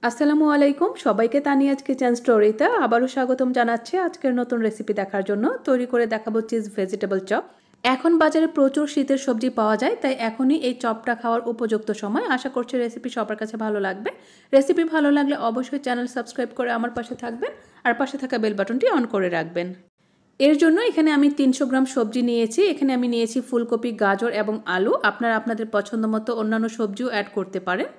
আসসালামু আলাইকুম সবাইকে তানিয়াজ কিচেন স্টোরিতে আবারও স্বাগতম জানাচ্ছি আজকের নতুন রেসিপি দেখার জন্য। তৈরি করে দেখাবো চিজ ভেজিটেবল চপ। এখন বাজারে প্রচুর শীতের সবজি পাওয়া যায়, তাই এখনই এই চপটা খাওয়ার উপযুক্ত সময়। আশা করছি রেসিপি সবার কাছে ভালো লাগবে। রেসিপি ভালো লাগলে অবশ্যই চ্যানেল সাবস্ক্রাইব করে আমার পাশে থাকবেন আর পাশে থাকা বেল বাটনটি অন করে রাখবেন। এর জন্য এখানে আমি 300 গ্রাম সবজি নিয়েছি। এখানে আমি নিয়েছি ফুলকপি, গাজর এবং আলু। আপনারা আপনাদের পছন্দ মতো অন্যান্য সবজিও অ্যাড করতে পারেন।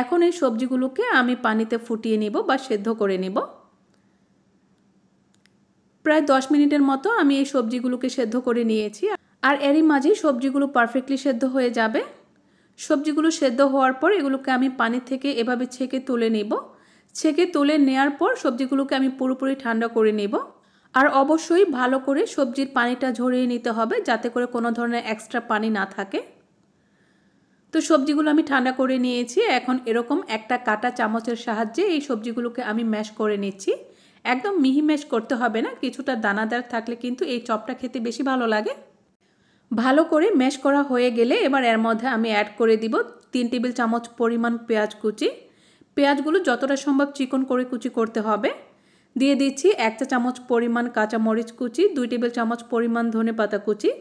এখন এই সবজিগুলোকে আমি পানিতে ফুটিয়ে নিব বা সেদ্ধ করে নিব। প্রায় 10 মিনিটের মতো আমি এই সবজিগুলোকে সেদ্ধ করে নিয়েছি। আর এরই মাঝেই সবজিগুলো পারফেক্টলি সেদ্ধ হয়ে যাবে। সবজিগুলো সেদ্ধ হওয়ার পর এগুলোকে আমি পানি থেকে এভাবে ছেঁকে তুলে নিব। ছেঁকে তুলে নেওয়ার পর সবজিগুলোকে আমি পুরোপুরি ঠান্ডা করে নিব। আর অবশ্যই ভালো করে সবজির পানিটা ঝরিয়ে নিতে হবে, যাতে করে কোনো ধরনের এক্সট্রা পানি না থাকে। তো সবজিগুলো আমি ঠান্ডা করে নিয়েছি। এখন এরকম একটা কাঁটা চামচের সাহায্যে এই সবজিগুলোকে আমি ম্যাশ করে নিচ্ছি। একদম মিহি ম্যাশ করতে হবে না, কিছুটা দানাদার থাকলে কিন্তু এই চপটা খেতে বেশি ভালো লাগে। ভালো করে ম্যাশ করা হয়ে গেলে এবার এর মধ্যে আমি অ্যাড করে দিব 3 টেবিল চামচ পরিমাণ পেঁয়াজ কুচি। পেঁয়াজগুলো যতটা সম্ভব চিকন করে কুচি করতে হবে। দিয়ে দিচ্ছি 1 চা চামচ পরিমাণ কাঁচা মরিচ কুচি, 2 টেবিল চামচ পরিমাণ ধনেপাতা কুচি।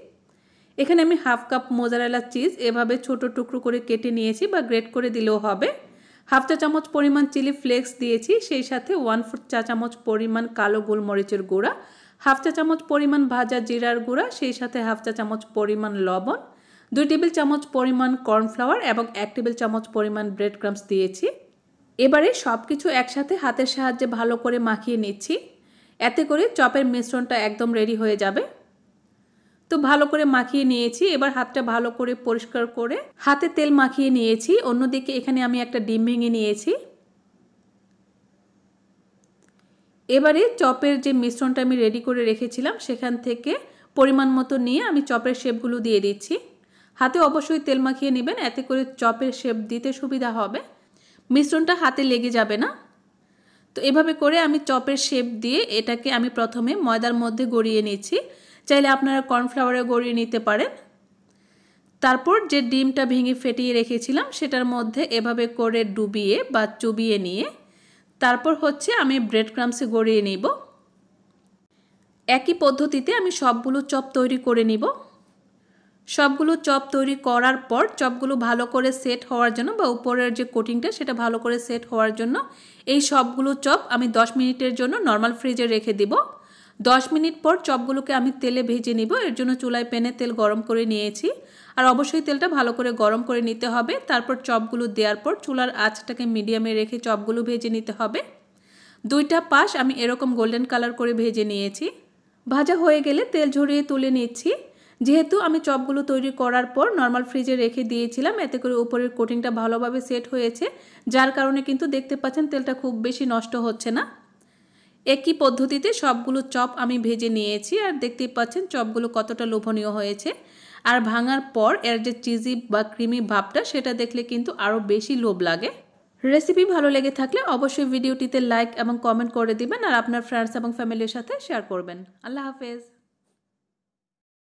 এখানে আমি হাফ কাপ মোজারেলা চিজ এভাবে ছোট টুকরো করে কেটে নিয়েছি বা গ্রেট করে দিলেও হবে। হাফ চা চামচ পরিমাণ চিলি ফ্লেক্স দিয়েছি, সেই সাথে 1/4 চা চামচ পরিমাণ কালো গোলমরিচের গুঁড়া, হাফ চা চামচ পরিমাণ ভাজা জিরার গুঁড়া, সেই সাথে হাফ চা চামচ পরিমাণ লবণ, 2 টেবিল চামচ পরিমাণ কর্নফ্লাওয়ার এবং 1 টেবিল চামচ পরিমাণ ব্রেড ক্রাম্বস দিয়েছি। এবারে সব কিছু একসাথে হাতের সাহায্যে ভালো করে মাখিয়ে নিচ্ছি। এতে করে চপের মিশ্রণটা একদম রেডি হয়ে যাবে। তো ভালো করে মাখিয়ে নিয়েছি। এবার হাতটা ভালো করে পরিষ্কার করে হাতে তেল মাখিয়ে নিয়েছি। অন্যদিকে এখানে আমি একটা ডিম ভেঙে নিয়েছি। এবারে চপের যে মিশ্রণটা আমি রেডি করে রেখেছিলাম সেখান থেকে পরিমাণ মতো নিয়ে আমি চপের শেপগুলো দিয়ে দিচ্ছি। হাতে অবশ্যই তেল মাখিয়ে নেবেন, এতে করে চপের শেপ দিতে সুবিধা হবে, মিশ্রণটা হাতে লেগে যাবে না। তো এভাবে করে আমি চপের শেপ দিয়ে এটাকে আমি প্রথমে ময়দার মধ্যে গড়িয়ে নিচ্ছি। চাইলে আপনারা কর্নফ্লাওয়ারে গড়িয়ে নিতে পারেন। তারপর যে ডিমটা ভেঙে ফেটিয়ে রেখেছিলাম সেটার মধ্যে এভাবে করে ডুবিয়ে বা চুবিয়ে নিয়ে তারপর আমি ব্রেড ক্রাম্বসে গড়িয়ে নিব। একই পদ্ধতিতে আমি সবগুলো চপ তৈরি করে নিব। সবগুলো চপ তৈরি করার পর চপগুলো ভালো করে সেট হওয়ার জন্য বা উপরের যে কোটিংটা সেটা ভালো করে সেট হওয়ার জন্য এই সবগুলো চপ আমি 10 মিনিটের জন্য নর্মাল ফ্রিজে রেখে দিব। 10 মিনিট পর চপগুলোকে আমি তেলে ভেজে নিব। এর জন্য চুলায় প্যানে তেল গরম করে নিয়েছি। আর অবশ্যই তেলটা ভালো করে গরম করে নিতে হবে। তারপর চপগুলো দেওয়ার পর চুলার আঁচটাকে মিডিয়ামে রেখে চপগুলো ভেজে নিতে হবে। দুইটা পাশ আমি এরকম গোল্ডেন কালার করে ভেজে নিয়েছি। ভাজা হয়ে গেলে তেল ঝরিয়ে তুলে নিচ্ছি। যেহেতু আমি চপগুলো তৈরি করার পর নর্মাল ফ্রিজে রেখে দিয়েছিলাম, এতে করে উপরের কোটিংটা ভালোভাবে সেট হয়েছে, যার কারণে কিন্তু দেখতে পাচ্ছেন তেলটা খুব বেশি নষ্ট হচ্ছে না। একই পদ্ধতিতে সবগুলো চপ আমি ভেজে নিয়েছি। আর দেখতেই পাচ্ছেন চপগুলো কতটা লোভনীয় হয়েছে। আর ভাঙার পর এর যে চিজি বা ক্রিমি ভাবটা সেটা দেখলে কিন্তু আরও বেশি লোভ লাগে। রেসিপি ভালো লেগে থাকলে অবশ্যই ভিডিওটিতে লাইক এবং কমেন্ট করে দিবেন আর আপনার ফ্রেন্ডস এবং ফ্যামিলির সাথে শেয়ার করবেন। আল্লাহ হাফেজ।